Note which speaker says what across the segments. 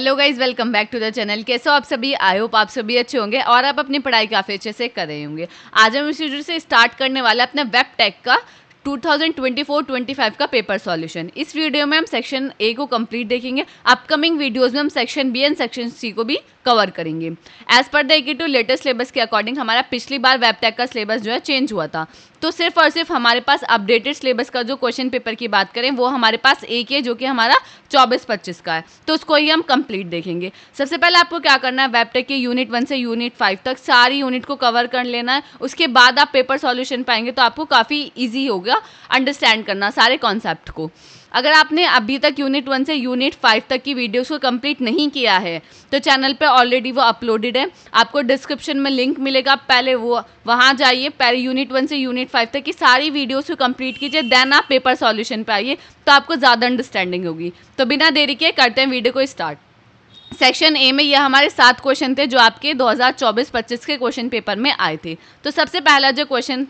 Speaker 1: Hello guys, welcome back to the channel. कैसे हो आप सभी? आई होप आप सभी अच्छे होंगे और आप अपनी पढ़ाई काफ़ी अच्छे से कर रहे होंगे। आज हम इस वीडियो से स्टार्ट करने वाले अपने वेब टेक का 2024-25 का पेपर सॉल्यूशन। इस वीडियो में हम सेक्शन ए को कंप्लीट देखेंगे। अपकमिंग वीडियोस में हम section B and section C को भी कवर करेंगे। As per the EK2 latest syllabus के अकॉर्डिंग हमारा पिछली बार वेब टेक का सिलेबस जो है चेंज हुआ था, तो सिर्फ और सिर्फ हमारे पास अपडेटेड सिलेबस का जो क्वेश्चन पेपर की बात करें वो हमारे पास एक है, जो कि हमारा 24-25 का है, तो उसको ही हम कंप्लीट देखेंगे। सबसे पहले आपको क्या करना है, वेब टेक के यूनिट 1 से यूनिट 5 तक सारी यूनिट को कवर कर लेना है। उसके बाद आप पेपर सॉल्यूशन पाएंगे तो आपको काफ़ी ईजी होगा अंडरस्टैंड करना सारे कॉन्सेप्ट को। अगर आपने अभी तक यूनिट 1 से यूनिट 5 तक की वीडियोस को कंप्लीट नहीं किया है तो चैनल पे ऑलरेडी वो अपलोडेड है, आपको डिस्क्रिप्शन में लिंक मिलेगा, पहले वो वहाँ जाइए, पहले यूनिट 1 से यूनिट 5 तक की सारी वीडियोस को कंप्लीट कीजिए, देन आप पेपर सॉल्यूशन पे आइए, तो आपको ज़्यादा अंडरस्टैंडिंग होगी। तो बिना देरी के करते हैं वीडियो को स्टार्ट। सेक्शन ए में ये हमारे 7 क्वेश्चन थे जो आपके 2024-25 के क्वेश्चन पेपर में आए थे। तो सबसे पहला जो क्वेश्चन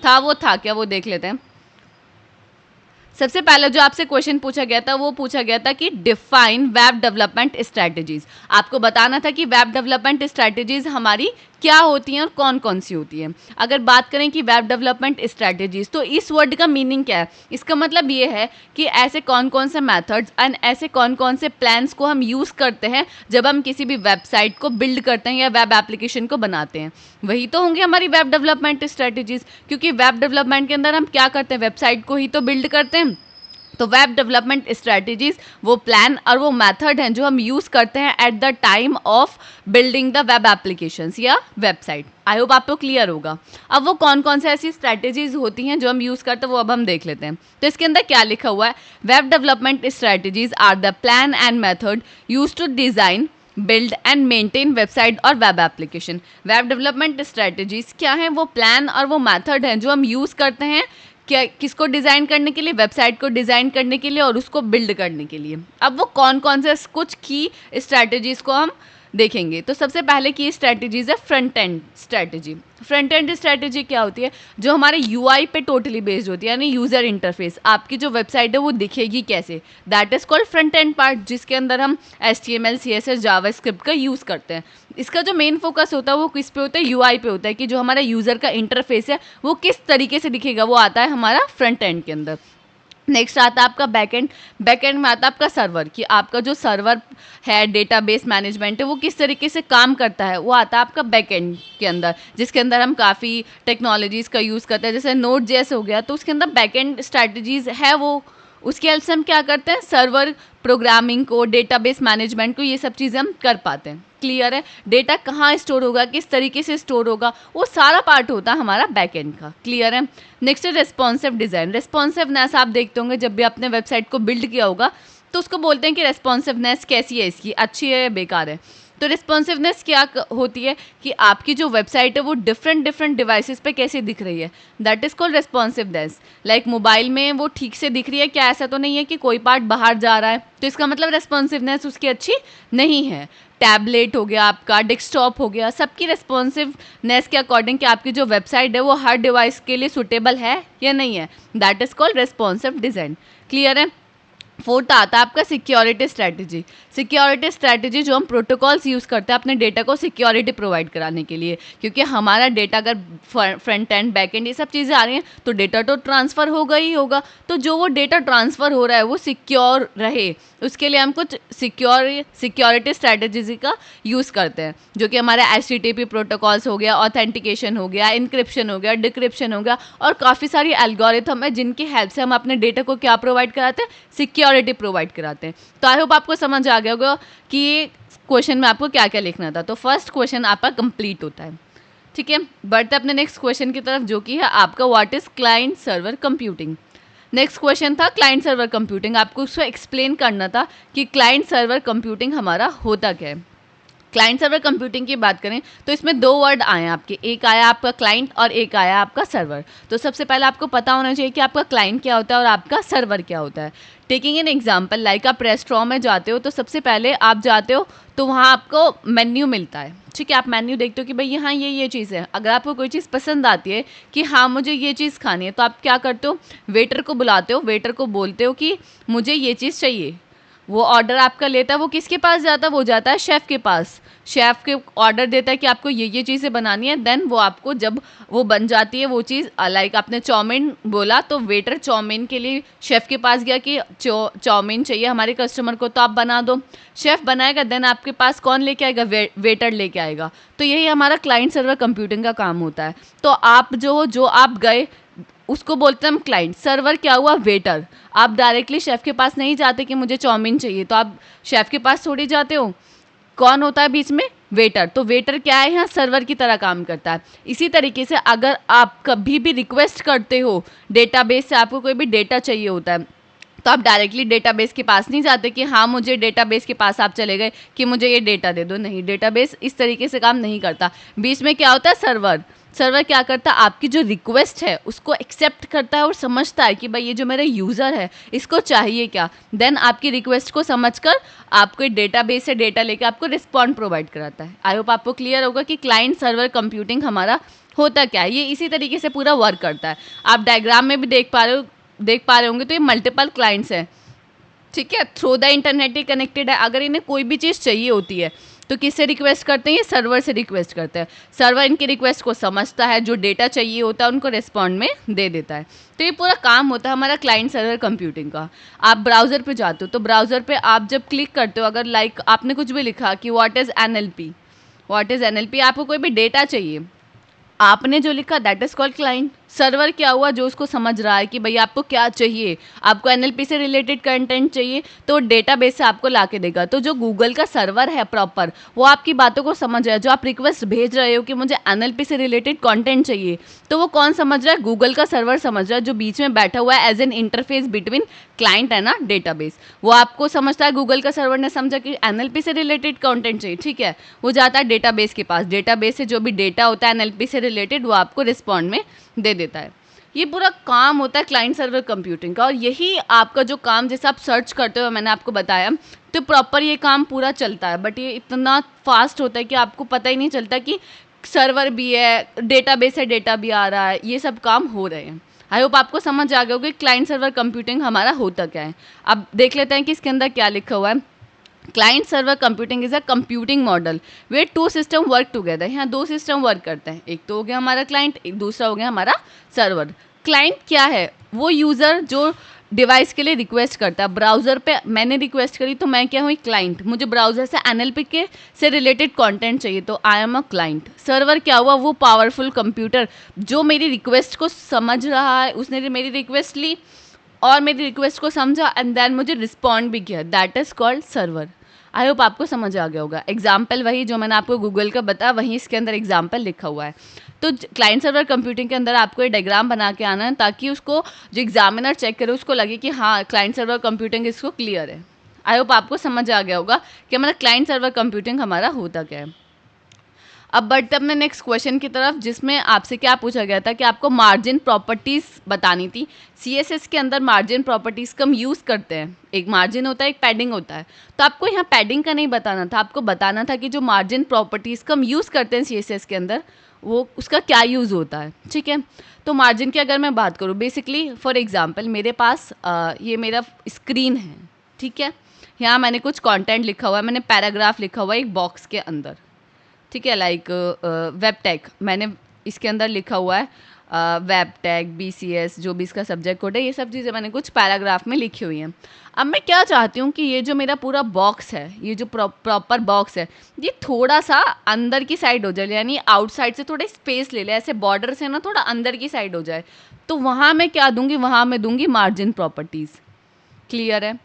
Speaker 1: था वो था क्या, वो देख लेते हैं। सबसे पहले जो आपसे क्वेश्चन पूछा गया था वो पूछा गया था कि डिफाइन वेब डेवलपमेंट स्ट्रैटेजीज। आपको बताना था कि वेब डेवलपमेंट स्ट्रैटेजीज हमारी क्या होती हैं और कौन कौन सी होती हैं। अगर बात करें कि वेब डेवलपमेंट स्ट्रैटेजीज, तो इस वर्ड का मीनिंग क्या है? इसका मतलब ये है कि ऐसे कौन कौन से मेथड्स एंड ऐसे कौन कौन से प्लान्स को हम यूज़ करते हैं जब हम किसी भी वेबसाइट को बिल्ड करते हैं या वेब एप्लीकेशन को बनाते हैं, वही तो होंगे हमारी वेब डेवलपमेंट स्ट्रैटेजीज। क्योंकि वेब डेवलपमेंट के अंदर हम क्या करते हैं, वेबसाइट को ही तो बिल्ड करते हैं। तो वेब डेवलपमेंट स्ट्रैटेजीज वो प्लान और वो मेथड हैं जो हम यूज़ करते हैं at the time of building the web applications या वेबसाइट। आई होप आपको क्लियर होगा। अब वो कौन कौन से ऐसी स्ट्रैटेजीज होती हैं जो हम यूज़ करते हैं वो अब हम देख लेते हैं। तो इसके अंदर क्या लिखा हुआ है, web development strategies are the plan and method use to design build and maintain website और web application. Web development strategies क्या हैं? वो प्लान और वो मेथड हैं जो हम यूज़ करते हैं क्या, किसको डिज़ाइन करने के लिए, वेबसाइट को डिज़ाइन करने के लिए और उसको बिल्ड करने के लिए। अब वो कौन कौन से कुछ की स्ट्रैटेजीज़ को हम देखेंगे। तो सबसे पहले की स्ट्रैटेजीज है front end strategy. Front end strategy क्या होती है? जो हमारे UI पे टोटली बेस्ड होती है, यानी यूज़र इंटरफेस, आपकी जो वेबसाइट है वो दिखेगी कैसे, that is called front end part, जिसके अंदर हम HTML CSS जावास्क्रिप्ट का यूज़ करते हैं। इसका जो मेन फोकस होता है वो किस पे होता है, UI पे होता है, कि जो हमारा यूज़र का इंटरफेस है वो किस तरीके से दिखेगा, वो आता है हमारा फ्रंट एंड के अंदर। नेक्स्ट आता है आपका बैकएंड। बैकएंड में आता है आपका सर्वर, कि आपका जो सर्वर है, डेटाबेस मैनेजमेंट है, वो किस तरीके से काम करता है, वो आता है आपका बैकएंड के अंदर, जिसके अंदर हम काफ़ी टेक्नोलॉजीज़ का यूज़ करते हैं। जैसे Node.js हो गया, तो उसके अंदर बैकएंड स्ट्रैटेजीज़ है, वो उसकी हेल्प से हम क्या करते हैं, सर्वर प्रोग्रामिंग को, डेटाबेस मैनेजमेंट को, ये सब चीज़ें हम कर पाते हैं। क्लियर है? डेटा कहाँ स्टोर होगा, किस तरीके से स्टोर होगा, वो सारा पार्ट होता है हमारा बैकएंड का। क्लियर है? नेक्स्ट है रेस्पॉन्सिव डिज़ाइन। रेस्पॉन्सिवनेस आप देखते होंगे जब भी आपने वेबसाइट को बिल्ड किया होगा तो उसको बोलते हैं कि रेस्पॉन्सिवनेस कैसी है, इसकी अच्छी है या बेकार है। तो रिस्पॉन्सिवनेस क्या होती है कि आपकी जो वेबसाइट है वो डिफरेंट डिवाइसेस पे कैसे दिख रही है, that is called responsiveness. Like mobile में वो ठीक से दिख रही है क्या, ऐसा तो नहीं है कि कोई पार्ट बाहर जा रहा है, तो इसका मतलब रिस्पॉन्सिवनेस उसकी अच्छी नहीं है। टैबलेट हो गया आपका, डेस्कटॉप हो गया, सबकी रिस्पॉन्सिवनेस के अकॉर्डिंग कि आपकी जो वेबसाइट है वो हर डिवाइस के लिए सूटेबल है या नहीं है, that is called responsive design. Clear है? फोर्थ आता है आपका सिक्योरिटी स्ट्रैटेजी। सिक्योरिटी स्ट्रैटेजी जो हम प्रोटोकॉल्स यूज़ करते हैं अपने डेटा को सिक्योरिटी प्रोवाइड कराने के लिए, क्योंकि हमारा डेटा अगर फ्रंट एंड बैक एंड ये सब चीज़ें आ रही हैं तो डेटा तो ट्रांसफ़र होगा ही होगा, तो जो वो डेटा ट्रांसफ़र हो रहा है वो सिक्योर रहे, उसके लिए हम कुछ सिक्योरिटी स्ट्रैटेजी का यूज़ करते हैं, जो कि हमारे HTTP प्रोटोकॉल्स हो गया, ऑथेंटिकेशन हो गया, इंक्रिप्शन हो गया, डिक्रिप्शन हो गया, और काफ़ी सारी एल्गोरिथम है जिनकी हेल्प से हम अपने डेटा को क्या प्रोवाइड कराते हैं, सिक्योरिटी प्रोवाइड कराते हैं। तो आई होप आपको समझ आ गया होगा कि ये क्वेश्चन में आपको क्या क्या लिखना था। तो फर्स्ट क्वेश्चन आपका कंप्लीट होता है। ठीक है, बढ़ते अपने नेक्स्ट क्वेश्चन की तरफ, जो कि है आपका what is client server computing. Next question था क्लाइंट सर्वर कंप्यूटिंग। आपको उसको एक्सप्लेन करना था कि क्लाइंट सर्वर कंप्यूटिंग हमारा होता क्या है। क्लाइंट सर्वर कंप्यूटिंग की बात करें तो इसमें 2 वर्ड आए हैं आपके, एक आया आपका क्लाइंट और एक आया आपका सर्वर। तो सबसे पहले आपको पता होना चाहिए कि आपका क्लाइंट क्या होता है और आपका सर्वर क्या होता है। टेकिंग एन एग्जाम्पल, लाइक आप रेस्टोरेंट में जाते हो तो सबसे पहले आप जाते हो तो वहाँ आपको मेन्यू मिलता है। ठीक है, आप मेन्यू देखते हो कि भाई यहाँ ये चीज़ है। अगर आपको कोई चीज़ पसंद आती है कि हाँ मुझे ये चीज़ खानी है, तो आप क्या करते हो, वेटर को बुलाते हो, वेटर को बोलते हो कि मुझे ये चीज़ चाहिए। वो ऑर्डर आपका लेता है, वो किसके पास जाता है, वो जाता है शेफ़ के पास। शेफ़ के ऑर्डर देता है कि आपको ये चीज़ें बनानी है, देन वो आपको जब वो बन जाती है वो चीज़, लाइक आपने चाउमीन बोला तो वेटर चाउमीन के लिए शेफ़ के पास गया कि चाउमीन चाहिए हमारे कस्टमर को, तो आप बना दो। शेफ़ बनाएगा, देन आपके पास कौन लेके आएगा, वेटर लेके आएगा। तो यही हमारा क्लाइंट सर्वर कंप्यूटिंग का काम होता है। तो आप जो आप गए उसको बोलते हैं हम क्लाइंट। सर्वर क्या हुआ, वेटर। आप डायरेक्टली शेफ़ के पास नहीं जाते कि मुझे चाउमीन चाहिए, तो आप शेफ़ के पास थोड़ी जाते हो। कौन होता है बीच में, वेटर। तो वेटर क्या है, यहाँ सर्वर की तरह काम करता है। इसी तरीके से अगर आप कभी भी रिक्वेस्ट करते हो डेटाबेस से, आपको कोई भी डेटा चाहिए होता है, तो आप डायरेक्टली डेटाबेस के पास नहीं जाते कि हाँ मुझे डेटाबेस के पास आप चले गए कि मुझे ये डेटा दे दो। नहीं, डेटाबेस इस तरीके से काम नहीं करता। बीच में क्या होता है, सर्वर। सर्वर क्या करता है, आपकी जो रिक्वेस्ट है उसको एक्सेप्ट करता है और समझता है कि भाई ये जो मेरा यूज़र है इसको चाहिए क्या। देन आपकी रिक्वेस्ट को समझकर आपको डेटाबेस से डेटा लेके आपको रिस्पॉन्ड प्रोवाइड कराता है। आई होप आपको क्लियर होगा कि क्लाइंट सर्वर कंप्यूटिंग हमारा होता क्या है। ये इसी तरीके से पूरा वर्क करता है। आप डायग्राम में भी देख पा रहे होंगे, तो ये मल्टीपल क्लाइंट्स हैं, ठीक है। Through the internet he connected है। अगर इन्हें कोई भी चीज़ चाहिए होती है तो किससे रिक्वेस्ट करते हैं, ये सर्वर से रिक्वेस्ट करते हैं। सर्वर इनकी रिक्वेस्ट को समझता है, जो डेटा चाहिए होता है उनको रिस्पॉन्ड में दे देता है। तो ये पूरा काम होता है हमारा क्लाइंट सर्वर कंप्यूटिंग का। आप ब्राउज़र पे जाते हो, तो ब्राउज़र पे आप जब क्लिक करते हो, अगर लाइक आपने कुछ भी लिखा कि what is NLP, what is NLP, आपको कोई भी डेटा चाहिए, आपने जो लिखा that is called client. Server क्या हुआ, जो उसको समझ रहा है कि भाई आपको क्या चाहिए, आपको एनएलपी से रिलेटेड कंटेंट चाहिए तो डेटाबेस से आपको ला के देगा। तो जो गूगल का सर्वर है प्रॉपर, वो आपकी बातों को समझ रहा है। जो आप रिक्वेस्ट भेज रहे हो कि मुझे एनएलपी से रिलेटेड कंटेंट चाहिए, तो वो कौन समझ रहा है, गूगल का सर्वर समझ रहा है, जो बीच में बैठा हुआ है as an interface between client है ना डेटाबेस। वो आपको समझता है, गूगल का सर्वर ने समझा कि एनएलपी से रिलेटेड कंटेंट चाहिए, ठीक है। वो जाता है डेटाबेस के पास, डेटाबेस से जो भी डेटा होता है एनएलपी से रिलेटेड वो आपको रिस्पॉन्ड में दे देता है। ये पूरा काम होता है क्लाइंट सर्वर कंप्यूटिंग का। और यही आपका जो काम, जैसे आप सर्च करते हो, मैंने आपको बताया, तो प्रॉपर ये काम पूरा चलता है। बट ये इतना फास्ट होता है कि आपको पता ही नहीं चलता कि सर्वर भी है, डेटाबेस है, डेटा भी आ रहा है, ये सब काम हो रहे हैं। आई होप आपको समझ आ गया होगा कि क्लाइंट सर्वर कंप्यूटिंग हमारा होता क्या है। अब देख लेते हैं कि इसके अंदर क्या लिखा हुआ है। Client server computing is a computing model where two system work together. यहाँ दो सिस्टम वर्क करते हैं, एक तो हो गया हमारा क्लाइंट, एक दूसरा हो गया हमारा सर्वर। क्लाइंट क्या है, वो यूज़र जो डिवाइस के लिए रिक्वेस्ट करता है। ब्राउज़र पे मैंने रिक्वेस्ट करी तो मैं क्या हुई, क्लाइंट। मुझे ब्राउज़र से एनएलपी के से रिलेटेड कंटेंट चाहिए तो I am a client. Server क्या हुआ, वो पावरफुल कंप्यूटर जो मेरी रिक्वेस्ट को समझ रहा है, उसने मेरी रिक्वेस्ट ली और मेरी रिक्वेस्ट को समझा एंड देन मुझे रिस्पॉन्ड भी किया, that is called server. I hope आपको समझ आ गया होगा। एग्जाम्पल वही जो मैंने आपको गूगल का बताया, वहीं इसके अंदर एग्जाम्पल लिखा हुआ है। तो क्लाइंट सर्वर कंप्यूटिंग के अंदर आपको ये डायग्राम बना के आना है, ताकि उसको जो एग्जामिनर चेक करे उसको लगे कि हाँ क्लाइंट सर्वर कंप्यूटिंग इसको क्लियर है। आई होप आपको समझ आ गया होगा कि हमारा क्लाइंट सर्वर कंप्यूटिंग हमारा होता क्या है। अब बढ़ते अपने नेक्स्ट क्वेश्चन की तरफ, जिसमें आपसे क्या पूछा गया था कि आपको मार्जिन प्रॉपर्टीज़ बतानी थी। सीएसएस के अंदर मार्जिन प्रॉपर्टीज़ का हम यूज़ करते हैं। एक मार्जिन होता है, एक पैडिंग होता है। तो आपको यहाँ पैडिंग का नहीं बताना था, आपको बताना था कि जो मार्जिन प्रॉपर्टीज़ का हम यूज़ करते हैं सीएसएस के अंदर, वो उसका क्या यूज़ होता है, ठीक है। तो मार्जिन की अगर मैं बात करूँ, बेसिकली फॉर एग्जाम्पल मेरे पास ये मेरा स्क्रीन है, ठीक है। यहाँ मैंने कुछ कॉन्टेंट लिखा हुआ है, मैंने पैराग्राफ लिखा हुआ है एक बॉक्स के अंदर, ठीक है। लाइक वेब टेक मैंने इसके अंदर लिखा हुआ है, वेब टेक BCS जो भी इसका सब्जेक्ट कोड है, ये सब चीज़ें मैंने कुछ पैराग्राफ में लिखी हुई हैं। अब मैं क्या चाहती हूँ कि ये जो मेरा पूरा बॉक्स है, ये जो प्रॉपर बॉक्स है, ये थोड़ा सा अंदर की साइड हो जाए, यानी आउटसाइड से थोड़ा स्पेस ले ले, ऐसे बॉर्डर से ना थोड़ा अंदर की साइड हो जाए। तो वहाँ मैं क्या दूंगी, वहाँ मैं दूंगी मार्जिन प्रॉपर्टीज़। क्लियर है।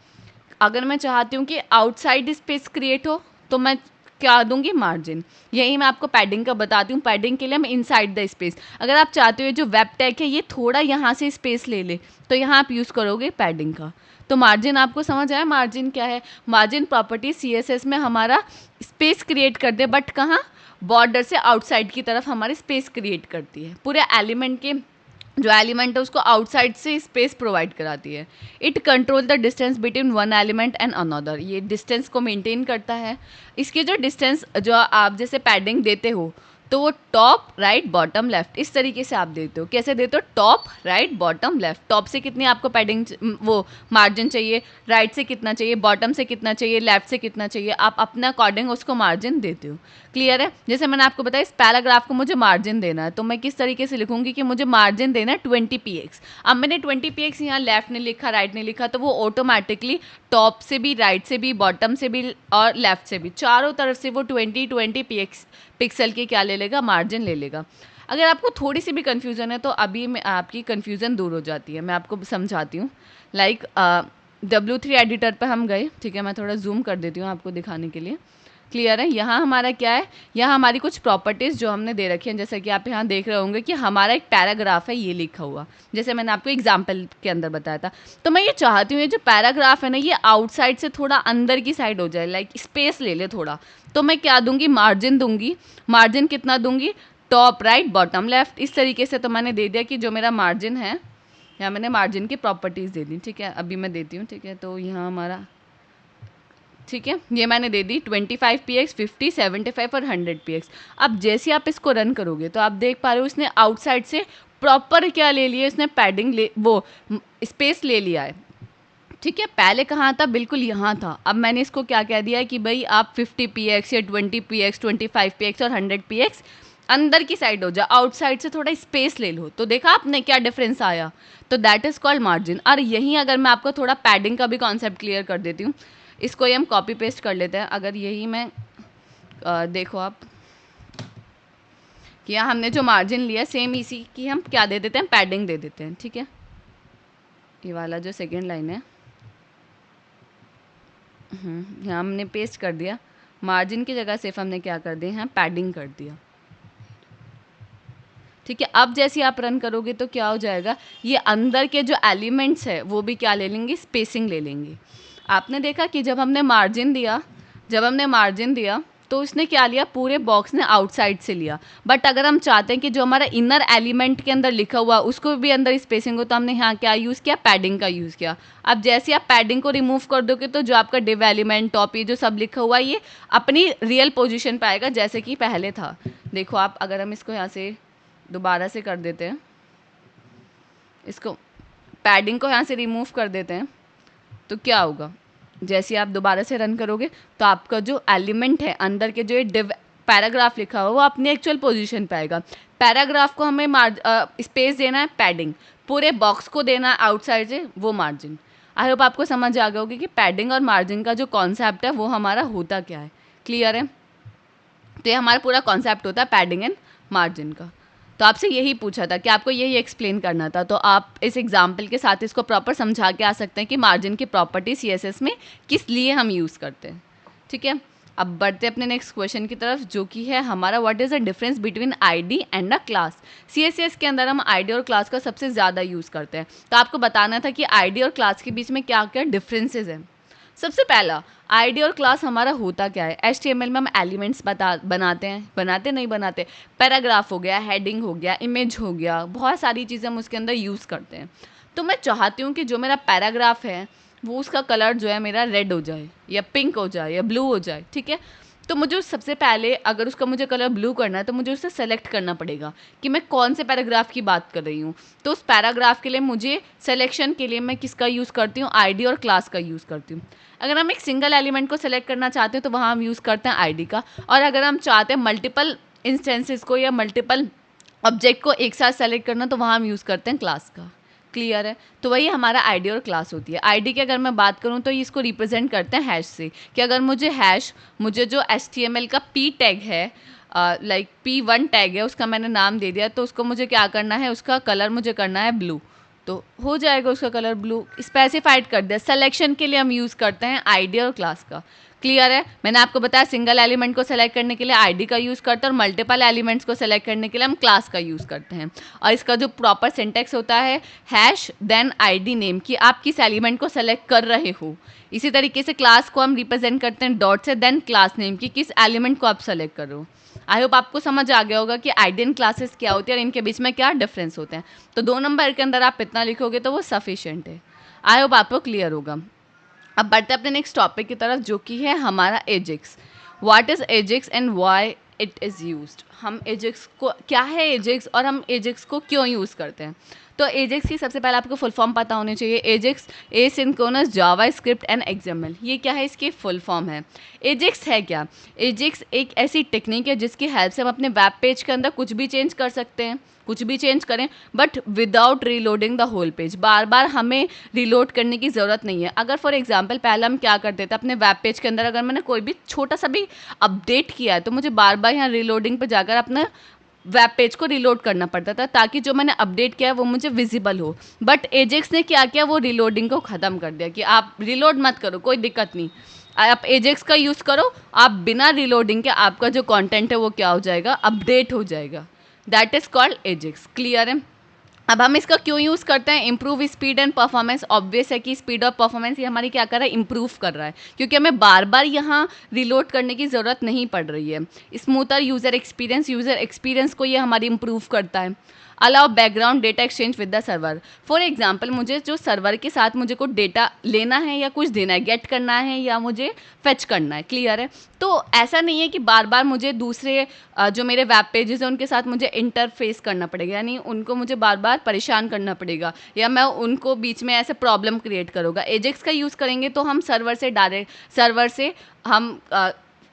Speaker 1: अगर मैं चाहती हूँ कि आउटसाइड स्पेस क्रिएट हो तो मैं क्या दूंगी, मार्जिन। यही मैं आपको पैडिंग का बताती हूँ। पैडिंग के लिए हम इनसाइड द स्पेस, अगर आप चाहते हो जो वेब टैग है ये थोड़ा यहाँ से स्पेस ले ले, तो यहाँ आप यूज़ करोगे पैडिंग का। तो मार्जिन आपको समझ आया, मार्जिन क्या है। मार्जिन प्रॉपर्टी CSS में हमारा स्पेस क्रिएट कर दे, बट कहाँ, बॉर्डर से आउटसाइड की तरफ हमारी स्पेस क्रिएट करती है। पूरे एलिमेंट के जो एलिमेंट है उसको आउटसाइड से स्पेस प्रोवाइड कराती है। It control the distance between one element and another, ये डिस्टेंस को मेंटेन करता है। इसके जो डिस्टेंस जो आप जैसे पैडिंग देते हो तो वो टॉप राइट बॉटम लेफ्ट इस तरीके से आप देते हो। कैसे देते हो? Top right bottom left. Top से कितनी आपको पैडिंग वो मार्जिन चाहिए, राइट से कितना चाहिए, बॉटम से कितना चाहिए, लेफ्ट से कितना चाहिए, आप अपने अकॉर्डिंग उसको मार्जिन देते हो। क्लियर है? जैसे मैंने आपको बताया इस पैराग्राफ को मुझे मार्जिन देना है, तो मैं किस तरीके से लिखूंगी कि मुझे मार्जिन देना है 20 px। अब मैंने 20 px यहाँ लेफ्ट नहीं लिखा, राइट नहीं लिखा, तो वो ऑटोमेटिकली टॉप से भी, राइट से भी, बॉटम से भी और लेफ्ट से भी, चारों तरफ से वो 20 px पिक्सल के क्या ले लेगा? मार्जिन ले लेगा। अगर आपको थोड़ी सी भी कन्फ्यूज़न है तो अभी मैं आपकी कन्फ्यूज़न दूर हो जाती है, मैं आपको समझाती हूँ। लाइक W3 एडिटर पर हम गए, ठीक है, मैं थोड़ा जूम कर देती हूँ आपको दिखाने के लिए। क्लियर है? यहाँ हमारा क्या है, यहाँ हमारी कुछ प्रॉपर्टीज़ जो हमने दे रखी हैं, जैसे कि आप यहाँ देख रहे होंगे कि हमारा एक पैराग्राफ है ये लिखा हुआ, जैसे मैंने आपको एग्जाम्पल के अंदर बताया था। तो मैं ये चाहती हूँ ये जो पैराग्राफ है ना, ये आउटसाइड से थोड़ा अंदर की साइड हो जाए, लाइक स्पेस ले ले थोड़ा। तो मैं क्या दूंगी? मार्जिन दूंगी। मार्जिन कितना दूंगी? टॉप राइट बॉटम लेफ्ट, इस तरीके से। तो मैंने दे दिया कि जो मेरा मार्जिन है, यहाँ मैंने मार्जिन की प्रॉपर्टीज़ दे दी, ठीक है। अभी मैं देती हूँ, ठीक है। तो यहाँ हमारा, ठीक है, ये मैंने दे दी 25 px, 50, 75 और 100 px। अब जैसे आप इसको रन करोगे तो आप देख पा रहे हो इसने आउटसाइड से प्रॉपर क्या ले लिया, इसने पैडिंग ले, वो स्पेस ले लिया है, ठीक है। पहले कहाँ था? बिल्कुल यहाँ था। अब मैंने इसको क्या कह दिया है कि भाई आप 50 px या 20 px, 25 px और 100 px अंदर की साइड हो जाए, आउटसाइड से थोड़ा स्पेस ले लो। तो देखा आपने क्या डिफरेंस आया? तो दैट इज़ कॉल्ड मार्जिन। और यहीं अगर मैं आपको थोड़ा पैडिंग का भी कॉन्सेप्ट क्लियर कर देती हूँ, इसको ही हम कॉपी पेस्ट कर लेते हैं। अगर यही मैं देखो आप कि यहाँ हमने जो मार्जिन लिया सेम इसी की हम क्या दे देते हैं? पैडिंग दे देते हैं, ठीक है। ये वाला जो सेकेंड लाइन है, यहाँ हमने पेस्ट कर दिया। मार्जिन की जगह सिर्फ हमने क्या कर दिया? यहाँ पैडिंग कर दिया, ठीक है। अब जैसे आप रन करोगे तो क्या हो जाएगा? ये अंदर के जो एलिमेंट्स है वो भी क्या ले लेंगे? स्पेसिंग ले लेंगे। आपने देखा कि जब हमने मार्जिन दिया तो इसने क्या लिया? पूरे बॉक्स ने आउटसाइड से लिया। बट अगर हम चाहते हैं कि जो हमारा इनर एलिमेंट के अंदर लिखा हुआ उसको भी अंदर स्पेसिंग हो, तो हमने यहाँ क्या यूज़ किया? पैडिंग का यूज़ किया। अब जैसे आप पैडिंग को रिमूव कर दोगे तो जो आपका डिव एलिमेंट, टॉप, ये जो सब लिखा हुआ है ये अपनी रियल पोजिशन पे आएगा जैसे कि पहले था। देखो आप, अगर हम इसको यहाँ से दोबारा से कर देते हैं, इसको पैडिंग को यहाँ से रिमूव कर देते हैं, तो क्या होगा? जैसे आप दोबारा से रन करोगे तो आपका जो एलिमेंट है अंदर के, जो ये डिव पैराग्राफ लिखा हुआ वो अपनी एक्चुअल पोजीशन पे आएगा। पैराग्राफ को हमें स्पेस देना है, पैडिंग। पूरे बॉक्स को देना है आउटसाइड से, वो मार्जिन। आई होप आपको समझ आ गया होगी कि पैडिंग और मार्जिन का जो कॉन्सेप्ट है वो हमारा होता क्या है। क्लियर है? तो ये हमारा पूरा कॉन्सेप्ट होता है पैडिंग एंड मार्जिन का। तो आपसे यही पूछा था कि आपको यही एक्सप्लेन करना था, तो आप इस एग्जाम्पल के साथ इसको प्रॉपर समझा के आ सकते हैं कि मार्जिन की प्रॉपर्टी CSS में किस लिए हम यूज़ करते हैं, ठीक है। अब बढ़ते अपने नेक्स्ट क्वेश्चन की तरफ, जो कि है हमारा what is the difference between ID and a class. CSS के अंदर हम ID और क्लास का सबसे ज़्यादा यूज़ करते हैं, तो आपको बताना था कि ID और क्लास के बीच में क्या क्या डिफरेंसेस हैं। सबसे पहला, आईडी और क्लास हमारा होता क्या है? HTML में हम एलिमेंट्स नहीं बनाते। पैराग्राफ हो गया, हेडिंग हो गया, इमेज हो गया, बहुत सारी चीज़ें हम उसके अंदर यूज़ करते हैं। तो मैं चाहती हूँ कि जो मेरा पैराग्राफ है वो उसका कलर जो है मेरा रेड हो जाए या पिंक हो जाए या ब्लू हो जाए, ठीक है। तो मुझे सबसे पहले अगर उसका मुझे कलर ब्लू करना है तो मुझे उसे सेलेक्ट करना पड़ेगा कि मैं कौन से पैराग्राफ की बात कर रही हूँ। तो उस पैराग्राफ के लिए मुझे सिलेक्शन के लिए मैं किसका यूज़ करती हूँ? आईडी और क्लास का यूज़ करती हूँ। अगर हम एक सिंगल एलिमेंट को सेलेक्ट करना चाहते हैं तो वहाँ हम यूज़ करते हैं आईडी का, और अगर हम चाहते हैं मल्टीपल इंस्टेंसेस को या मल्टीपल ऑब्जेक्ट को एक साथ सेलेक्ट करना तो वहाँ हम यूज़ करते हैं क्लास का। क्लियर है? तो वही हमारा आईडी और क्लास होती है। आईडी की अगर मैं बात करूँ तो इसको रिप्रेजेंट करते हैं हैश से, कि अगर मुझे जो HTML का P टैग है, लाइक P1 टैग है, उसका मैंने नाम दे दिया, तो उसको मुझे क्या करना है? उसका कलर मुझे करना है ब्लू, तो हो जाएगा उसका कलर ब्लू। स्पेसिफाइड कर दिया। सिलेक्शन के लिए हम यूज़ करते हैं आईडी और क्लास का। क्लियर है? मैंने आपको बताया सिंगल एलिमेंट को सेलेक्ट करने के लिए आईडी का यूज़ करते हैं और मल्टीपल एलिमेंट्स को सेलेक्ट करने के लिए हम क्लास का यूज़ करते हैं। और इसका जो प्रॉपर सिंटेक्स होता है, हैश देन आईडी नेम, कि आप किस एलिमेंट को सेलेक्ट कर रहे हो। इसी तरीके से क्लास को हम रिप्रेजेंट करते हैं डॉट से, देन क्लास नेम, कि किस एलिमेंट को आप सेलेक्ट कर रहे हो। आई होप आपको समझ आ गया होगा कि आईडी एंड क्लासेस क्या होती है और इनके बीच में क्या डिफरेंस होते हैं। तो 2 नंबर के अंदर आप इतना लिखोगे तो वो सफिशिएंट है। आई होप आपको क्लियर होगा। अब बढ़ते हैं अपने नेक्स्ट टॉपिक की तरफ, जो कि है हमारा AJAX. What is AJAX and why it is used, हम एजेक्स को, क्या है एजेक्स और हम एजेक्स को क्यों यूज़ करते हैं। तो एजेक्स की सबसे पहले आपको फुल फॉर्म पता होनी चाहिए। Ajax asynchronous Java script and XML, ये क्या है, इसकी फुल फॉर्म है। एजेक्स है क्या, एजेक्स एक ऐसी टेक्निक है जिसकी हेल्प से हम अपने वेब पेज के अंदर कुछ भी चेंज कर सकते हैं, कुछ भी चेंज करें, but without reloading the whole page. बार बार हमें रीलोड करने की ज़रूरत नहीं है। अगर फॉर एग्जांपल पहले हम क्या करते थे, अपने वेब पेज के अंदर अगर मैंने कोई भी छोटा सा भी अपडेट किया है तो मुझे बार बार यहाँ रीलोडिंग पे जाकर अपना वेब पेज को रिलोड करना पड़ता था ताकि जो मैंने अपडेट किया है वो मुझे विजिबल हो। बट एजेक्स ने क्या किया, वो रिलोडिंग को ख़त्म कर दिया कि आप रिलोड मत करो, कोई दिक्कत नहीं, आप एजेक्स का यूज़ करो, आप बिना रिलोडिंग के आपका जो कंटेंट है वो क्या हो जाएगा, अपडेट हो जाएगा। That is called Ajax. Clear है। अब हम इसका क्यों यूज़ करते हैं, improve speed and performance. Obvious है कि स्पीड और परफॉर्मेंस ये हमारी क्या कर रहा है, इंप्रूव कर रहा है, क्योंकि हमें बार बार यहाँ रिलोड करने की ज़रूरत नहीं पड़ रही है। स्मूथर यूज़र एक्सपीरियंस को ये हमारी इंप्रूव करता है। Allow background data exchange with the server. For example मुझे जो सर्वर के साथ मुझे कुछ डेटा लेना है या कुछ देना है, गेट करना है या मुझे फेच करना है। क्लियर है। तो ऐसा नहीं है कि बार बार मुझे दूसरे जो मेरे वेब पेजेस हैं उनके साथ मुझे इंटरफेस करना पड़ेगा, यानी उनको मुझे बार बार परेशान करना पड़ेगा या मैं उनको बीच में ऐसे प्रॉब्लम क्रिएट करूँगा। एजेक्स का यूज़ करेंगे तो हम सर्वर से हम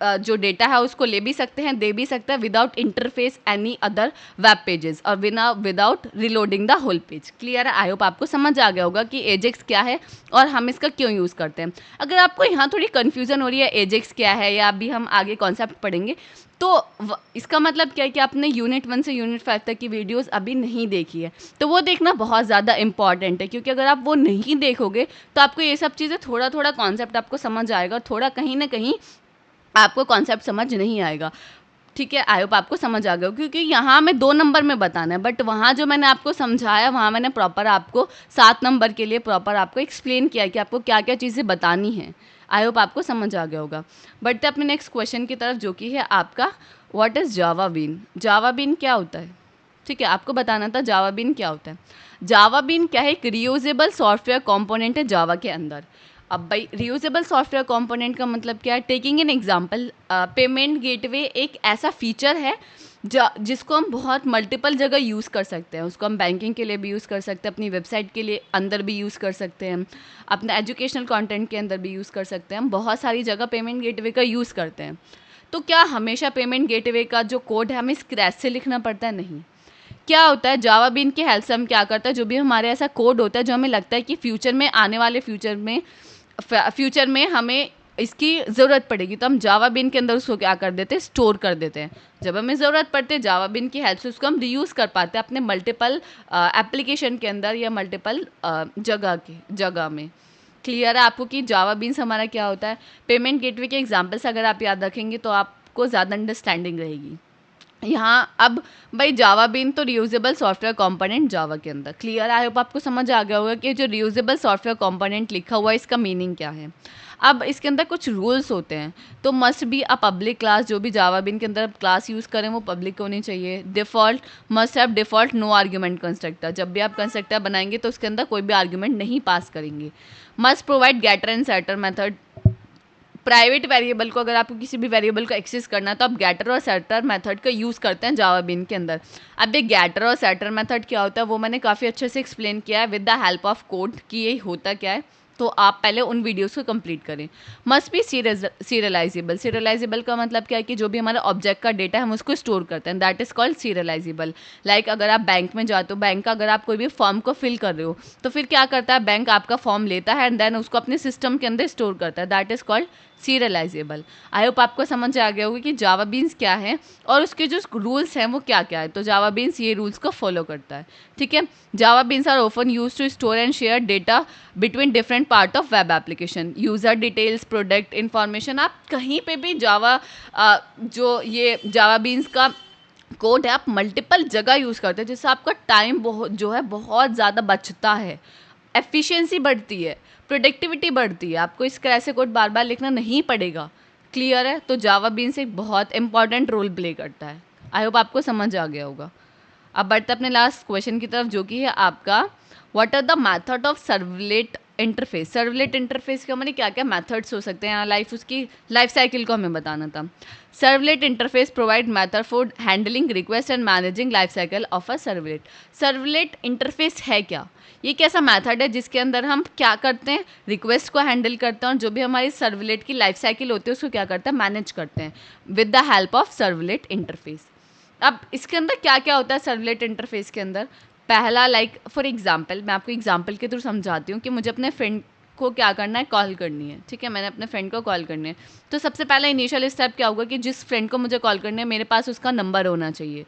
Speaker 1: जो डेटा है उसको ले भी सकते हैं, दे भी सकते हैं, without interface any other web pages और without reloading the whole page. Clear है। आई होप आपको समझ आ गया होगा कि एजेक्स क्या है और हम इसका क्यों यूज़ करते हैं। अगर आपको यहाँ थोड़ी कन्फ्यूज़न हो रही है एजेक्स क्या है, या अभी हम आगे कॉन्सेप्ट पढ़ेंगे, तो इसका मतलब क्या है कि आपने यूनिट 1 से यूनिट 5 तक की वीडियोस अभी नहीं देखी है, तो वो देखना बहुत ज़्यादा इंपॉर्टेंट है, क्योंकि अगर आप वो नहीं देखोगे तो आपको ये सब चीज़ें थोड़ा थोड़ा कॉन्सेप्ट आपको समझ आएगा और थोड़ा कहीं ना कहीं आपको कॉन्सेप्ट समझ नहीं आएगा। ठीक है। आई होप आपको समझ आ गया, क्योंकि यहाँ में 2 नंबर में बताना है, बट वहाँ जो मैंने आपको समझाया वहाँ मैंने प्रॉपर आपको 7 नंबर के लिए प्रॉपर आपको एक्सप्लेन किया कि आपको क्या क्या चीज़ें बतानी है। आई होप आपको समझ आ गया होगा। बढ़ते अपने नेक्स्ट क्वेश्चन की तरफ, जो कि है आपका what is Java bean. Java bean क्या होता है, ठीक है, आपको बताना था जावा बीन क्या होता है। जावा बीन क्या है, एक रियूजेबल सॉफ्टवेयर कंपोनेंट है जावा के अंदर। अब भाई रियूजेबल सॉफ्टवेयर कंपोनेंट का मतलब क्या है, taking an example, payment gateway एक ऐसा फीचर है जिसको हम बहुत मल्टीपल जगह यूज़ कर सकते हैं। उसको हम बैंकिंग के लिए भी यूज़ कर सकते हैं, अपनी वेबसाइट के लिए अंदर भी यूज़ कर सकते हैं, अपना एजुकेशनल कंटेंट के अंदर भी यूज़ कर सकते हैं। हम बहुत सारी जगह पेमेंट गेटवे का यूज़ करते हैं। तो क्या हमेशा पेमेंट गेटवे का जो कोड है हमें स्क्रैच से लिखना पड़ता है? नहीं। क्या होता है, जावा बीन की हेल्प से हम क्या करते हैं, जो भी हमारे ऐसा कोड होता है जो हमें लगता है कि फ्यूचर में, आने वाले फ्यूचर में हमें इसकी ज़रूरत पड़ेगी, तो हम जावा बीन के अंदर उसको क्या कर देते हैं, स्टोर कर देते हैं। जब हमें ज़रूरत पड़ती है जावा बीन की हेल्प से उसको हम रीयूज़ कर पाते हैं अपने मल्टीपल एप्लीकेशन के अंदर या मल्टीपल जगह में। क्लियर है आपको कि जावा बीन्स हमारा क्या होता है। पेमेंट गेटवे के एग्जाम्पल्स अगर आप याद रखेंगे तो आपको ज़्यादा अंडरस्टैंडिंग रहेगी। यहाँ अब भाई जावा बीन तो रियूजेबल सॉफ्टवेयर कंपोनेंट जावा के अंदर। क्लियर, आई होप आपको समझ आ गया होगा कि जो रियूजेबल सॉफ्टवेयर कंपोनेंट लिखा हुआ है इसका मीनिंग क्या है। अब इसके अंदर कुछ रूल्स होते हैं, तो must be a public class, जो भी जावा बीन के अंदर क्लास यूज़ करें वो पब्लिक होनी चाहिए। Default must have default no argument constructor, जब भी आप कंस्ट्रक्टर बनाएंगे तो उसके अंदर कोई भी आर्ग्यूमेंट नहीं पास करेंगे। Must provide getter and setter method, private variable को, अगर आपको किसी भी वेरिएबल को एक्सेस करना है तो आप गेटर और सेटर मेथड का यूज़ करते हैं जावा बीन के अंदर। अब ये गेटर और सेटर मेथड क्या होता है वो मैंने काफ़ी अच्छे से एक्सप्लेन किया है with the help of code कि ये होता क्या है, तो आप पहले उन वीडियोस को कंप्लीट करें। मस्ट बी सीरियलाइजेबल, सीरियलाइजेबल का मतलब क्या है कि जो भी हमारा ऑब्जेक्ट का डेटा है हम उसको स्टोर करते हैं, that is called serialisable. Like अगर आप बैंक में जाते हो, बैंक का अगर आप कोई भी फॉर्म को फिल कर रहे हो तो फिर क्या करता है, बैंक आपका फॉर्म लेता है एंड देन उसको अपने सिस्टम के अंदर स्टोर करता है, that is called serialisable. I hope आपको समझ आ गया होगा कि जावा बीन्स क्या है और उसके जो रूल्स हैं वो क्या क्या है। तो जावा बीन्स ये रूल्स को फॉलो करता है। ठीक है। Java beans are often use to store and share data between different part of web application, user details, product information. आप कहीं पे भी जो ये जावा बीन्स का कोड है आप मल्टीपल जगह यूज़ करते हैं, जिससे आपका टाइम बहुत ज़्यादा बचता है, एफिशिएंसी बढ़ती है, प्रोडक्टिविटी बढ़ती है, आपको इसका ऐसे कोड बार बार लिखना नहीं पड़ेगा। क्लियर है। तो जावा बीन्स एक बहुत इंपॉर्टेंट रोल प्ले करता है। आई होप आपको समझ आ गया होगा। अब बढ़ते अपने लास्ट क्वेश्चन की तरफ, जो कि है आपका what are the method of servlet interface. Servlet interface के हमारे क्या क्या मेथड्स हो सकते हैं, यहाँ उसकी लाइफ साइकिल को हमें बताना था। Servlet interface provide method for handling request and managing life cycle of a servlet. Servlet interface है क्या? ये कैसा मेथड है जिसके अंदर हम क्या करते हैं, रिक्वेस्ट को हैंडल करते हैं और जो भी हमारी सर्वलेट की लाइफ साइकिल होती है उसको क्या करते हैं, मैनेज करते हैं with the help of servlet interface. अब इसके अंदर क्या क्या होता है सर्वलेट इंटरफेस के अंदर? पहला, लाइक फॉर एग्जांपल, मैं आपको एग्जांपल के थ्रू समझाती हूँ कि मुझे अपने फ्रेंड को क्या करना है, कॉल करनी है। ठीक है, मैंने अपने फ्रेंड को कॉल करनी है, तो सबसे पहला इनिशियल स्टेप क्या होगा कि जिस फ्रेंड को मुझे कॉल करनी है मेरे पास उसका नंबर होना चाहिए।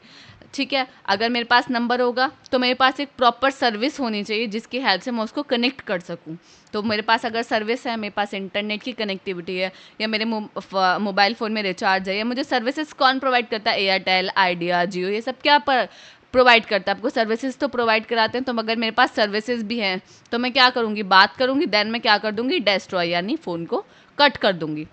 Speaker 1: ठीक है, अगर मेरे पास नंबर होगा तो मेरे पास एक प्रॉपर सर्विस होनी चाहिए जिसकी हेल्प से मैं उसको कनेक्ट कर सकूं। तो मेरे पास अगर सर्विस है, मेरे पास इंटरनेट की कनेक्टिविटी है, या मेरे मोबाइल फ़ोन में रिचार्ज है, या मुझे सर्विसेज कौन प्रोवाइड करता है, एयरटेल, आइडिया, जियो, ये सब क्या पर प्रोवाइड करता है आपको, सर्विसेज तो प्रोवाइड कराते हैं। तो अगर मेरे पास सर्विसेज भी हैं तो मैं क्या करूँगी, बात करूँगी, देन मैं क्या कर दूँगी, डेस्ट्रॉय यानी फ़ोन को कट कर दूँगी।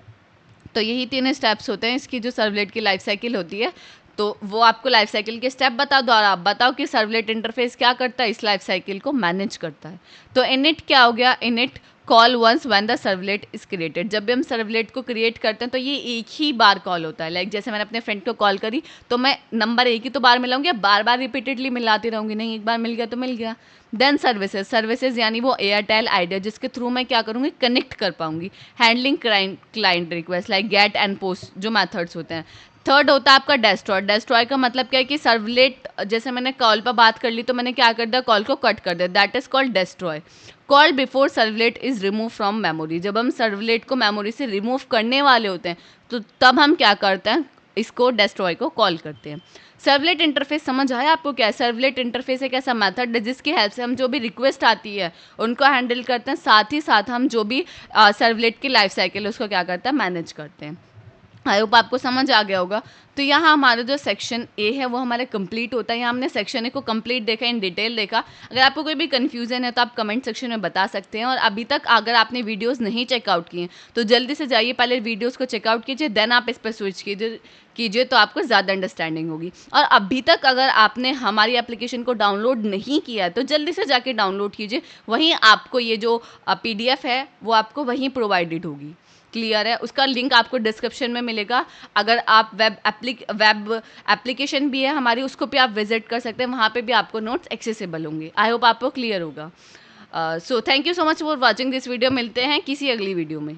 Speaker 1: तो यही 3 स्टेप्स होते हैं इसकी जो सर्वलेट की लाइफ साइकिल होती है। तो वो आपको लाइफ साइकिल के स्टेप बता दो और आप बताओ कि सर्वलेट इंटरफेस क्या करता है, इस लाइफ साइकिल को मैनेज करता है। तो इनिट क्या हो गया, init call once when the servlet is created. जब भी हम सर्वलेट को क्रिएट करते हैं तो ये एक ही बार कॉल होता है। लाइक जैसे मैंने अपने फ्रेंड को कॉल करी तो मैं नंबर एक ही तो बार मिलाऊंगी, बार बार रिपीटेडली मिलाती रहूंगी नहीं, एक बार मिल गया तो मिल गया। देन सर्विसेज, सर्विसेज यानी वो एयरटेल, आइडिया, जिसके थ्रू मैं क्या करूँगी, कनेक्ट कर पाऊंगी। Handling client request like get and post, जो मैथड्स होते हैं। थर्ड होता है आपका डेस्ट्रॉय। डेस्ट्रॉय का मतलब क्या है कि सर्वलेट, जैसे मैंने कॉल पर बात कर ली तो मैंने क्या कर दिया, कॉल को कट कर दिया, that is called destroy. Call before servlet is remove from memory, जब हम सर्वलेट को मेमोरी से रिमूव करने वाले होते हैं तो तब हम क्या करते हैं, इसको डेस्ट्रॉय को कॉल करते हैं। सर्वलेट इंटरफेस समझ आया आपको क्या है? सर्वलेट इंटरफेस एक ऐसा मेथड है जिसकी हेल्प से हम जो भी रिक्वेस्ट आती है उनको हैंडल करते हैं, साथ ही साथ हम जो भी सर्वलेट की लाइफ साइकिल है उसको क्या करते हैं, मैनेज करते हैं। आई होप आपको समझ आ गया होगा। तो यहाँ हमारा जो सेक्शन ए है वो हमारा कंप्लीट होता है। यहाँ हमने सेक्शन ए को कंप्लीट देखा, इन डिटेल देखा। अगर आपको कोई भी कन्फ्यूजन है तो आप कमेंट सेक्शन में बता सकते हैं। और अभी तक अगर आपने वीडियोस नहीं चेकआउट किए तो जल्दी से जाइए, पहले वीडियोस को चेकआउट कीजिए, देन आप इस पर स्विच कीजिए तो आपको ज़्यादा अंडरस्टैंडिंग होगी। और अभी तक अगर आपने हमारी एप्लीकेशन को डाउनलोड नहीं किया है तो जल्दी से जाके डाउनलोड कीजिए, वहीं आपको ये जो PDF है वो आपको वहीं प्रोवाइडेड होगी। क्लियर है? उसका लिंक आपको डिस्क्रिप्शन में मिलेगा। अगर आप वेब एप्लीकेशन भी है हमारी, उसको भी आप विजिट कर सकते हैं, वहाँ पे भी आपको नोट्स एक्सेसिबल होंगे। आई होप आपको क्लियर होगा। So thank you so much for watching this video. मिलते हैं किसी अगली वीडियो में।